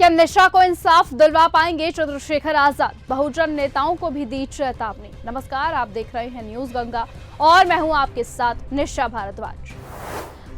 क्या निशा को इंसाफ दिलवा पाएंगे चंद्रशेखर आजाद? बहुजन नेताओं को भी दी चेतावनी। नमस्कार, आप देख रहे हैं न्यूज गंगा और मैं हूं आपके साथ निशा भारद्वाज।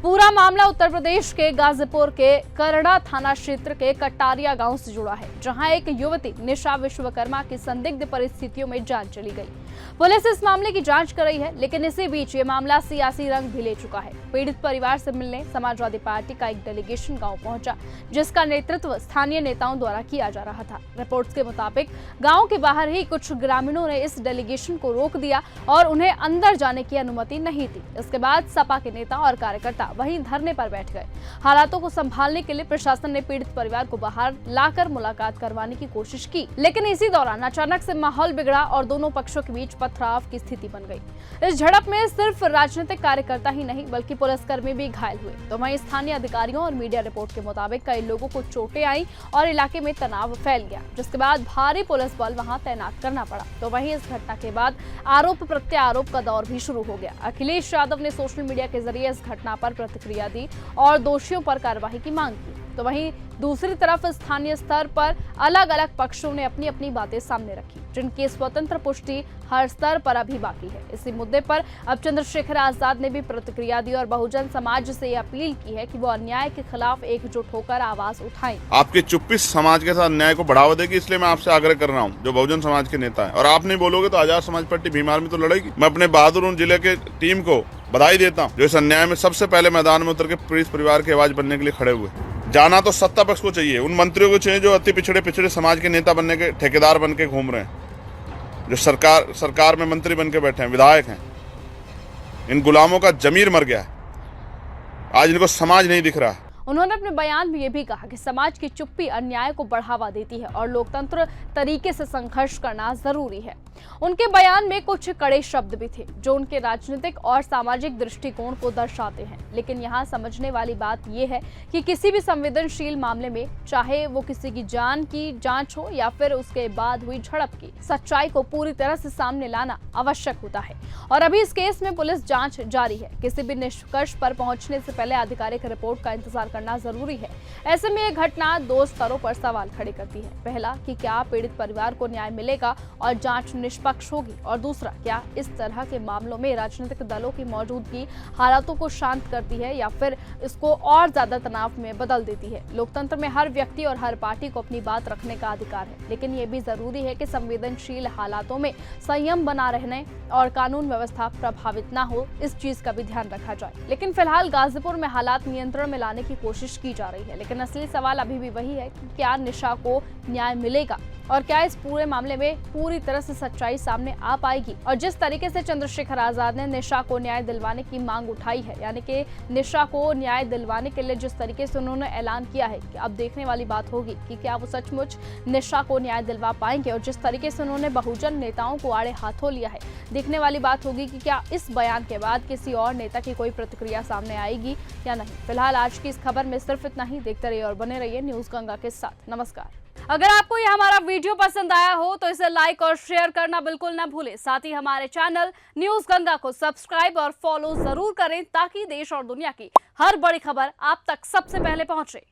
पूरा मामला उत्तर प्रदेश के गाजीपुर के करड़ा थाना क्षेत्र के कटारिया गांव से जुड़ा है, जहां एक युवती निशा विश्वकर्मा की संदिग्ध परिस्थितियों में जान चली गई। पुलिस इस मामले की जांच कर रही है, लेकिन इसी बीच ये मामला सियासी रंग भी ले चुका है। पीड़ित परिवार से मिलने समाजवादी पार्टी का एक डेलीगेशन गांव पहुंचा, जिसका नेतृत्व स्थानीय नेताओं द्वारा किया जा रहा था। रिपोर्ट्स के मुताबिक गांव के बाहर ही कुछ ग्रामीणों ने इस डेलीगेशन को रोक दिया और उन्हें अंदर जाने की अनुमति नहीं दी। इसके बाद सपा के नेता और कार्यकर्ता वहीं धरने पर बैठ गए। हालातों को संभालने के लिए प्रशासन ने पीड़ित परिवार को बाहर लाकर मुलाकात करवाने की कोशिश की, लेकिन इसी दौरान अचानक से माहौल बिगड़ा और दोनों पक्षों के बीच पथराव की स्थिति बन गई। इस झड़प में सिर्फ राजनीतिक कार्यकर्ता ही नहीं बल्कि पुलिसकर्मी भी घायल हुए। तो वहीं स्थानीय अधिकारियों और मीडिया रिपोर्ट के मुताबिक कई लोगों को चोटें आई और इलाके में तनाव फैल गया, जिसके बाद भारी पुलिस बल वहां तैनात करना पड़ा। तो वहीं इस घटना के बाद आरोप प्रत्यारोप का दौर भी शुरू हो गया। अखिलेश यादव ने सोशल मीडिया के जरिए इस घटना पर प्रतिक्रिया दी और दोषियों पर कार्रवाई की मांग की। तो वहीं दूसरी तरफ स्थानीय स्तर पर अलग अलग पक्षों ने अपनी अपनी बातें सामने रखी, जिनकी स्वतंत्र पुष्टि हर स्तर पर अभी बाकी है। इसी मुद्दे पर अब चंद्रशेखर आजाद ने भी प्रतिक्रिया दी और बहुजन समाज से अपील की है कि वो अन्याय के खिलाफ एकजुट होकर आवाज उठाएं। आपकी चुप्पी समाज के साथ अन्याय को बढ़ावा देगी, इसलिए मैं आपसे आग्रह कर रहा हूँ, जो बहुजन समाज के नेता है। और आप नहीं बोलोगे तो आजाद समाज पार्टी भीमार में तो लड़ेगी। मैं अपने बहादुर जिले के टीम को बधाई देता हूँ, जो इस अन्याय में सबसे पहले मैदान में उतर के पीड़ित परिवार की आवाज बनने के लिए खड़े हुए। जाना तो सत्ता पक्ष को चाहिए, उन मंत्रियों को चाहिए जो अति पिछड़े समाज के नेता बनने के ठेकेदार बन के घूम रहे हैं, जो सरकार में मंत्री बन के बैठे हैं, विधायक हैं। इन गुलामों का जमीर मर गया है, आज इनको समाज नहीं दिख रहा है। उन्होंने अपने बयान में ये भी कहा कि समाज की चुप्पी अन्याय को बढ़ावा देती है और लोकतंत्र तरीके से संघर्ष करना जरूरी है। उनके बयान में कुछ कड़े शब्द भी थे, जो उनके राजनीतिक और सामाजिक दृष्टिकोण को दर्शाते हैं। लेकिन यहाँ समझने वाली बात यह है कि किसी भी संवेदनशील मामले में, चाहे वो किसी की जान की जांच हो या फिर उसके बाद हुई झड़प की, सच्चाई को पूरी तरह से सामने लाना आवश्यक होता है। और अभी इस केस में पुलिस जांच जारी है। किसी भी निष्कर्ष पर पहुंचने से पहले आधिकारिक रिपोर्ट का इंतजार करना जरूरी है। ऐसे में यह घटना दो स्तरों पर सवाल खड़े करती है। पहला कि क्या पीड़ित परिवार को न्याय मिलेगा और जांच निष्पक्ष होगी, और दूसरा क्या इस तरह के मामलों में राजनीतिक दलों की मौजूदगी हालातों को शांत करती है या फिर इसको और ज्यादा तनाव में बदल देती है। लोकतंत्र में हर व्यक्ति और हर पार्टी को अपनी बात रखने का अधिकार है, लेकिन ये भी जरूरी है कि संवेदनशील हालातों में संयम बना रहने और कानून व्यवस्था प्रभावित ना हो, इस चीज का भी ध्यान रखा जाए। लेकिन फिलहाल गाजीपुर में हालात नियंत्रण में लाने की कोशिश की जा रही है, लेकिन असली सवाल अभी भी वही है कि क्या निशा को न्याय मिलेगा और क्या इस पूरे मामले में पूरी तरह से सच्चाई सामने आ पाएगी। और जिस तरीके से चंद्रशेखर आजाद ने निशा को न्याय दिलवाने की मांग उठाई है, यानी कि निशा को न्याय दिलवाने के लिए जिस तरीके से उन्होंने ऐलान किया है, कि अब देखने वाली बात होगी कि क्या वो सचमुच निशा को न्याय दिलवा पाएंगे। और जिस तरीके से उन्होंने बहुजन नेताओं को आड़े हाथों लिया है, देखने वाली बात होगी कि क्या इस बयान के बाद किसी और नेता की कोई प्रतिक्रिया सामने आएगी या नहीं। फिलहाल आज की इस खबर में सिर्फ इतना ही। देखते रहिए और बने रहिए न्यूज गंगा के साथ। नमस्कार। अगर आपको यह हमारा वीडियो पसंद आया हो तो इसे लाइक और शेयर करना बिल्कुल ना भूलें। साथ ही हमारे चैनल न्यूज गंगा को सब्सक्राइब और फॉलो जरूर करें, ताकि देश और दुनिया की हर बड़ी खबर आप तक सबसे पहले पहुंचे।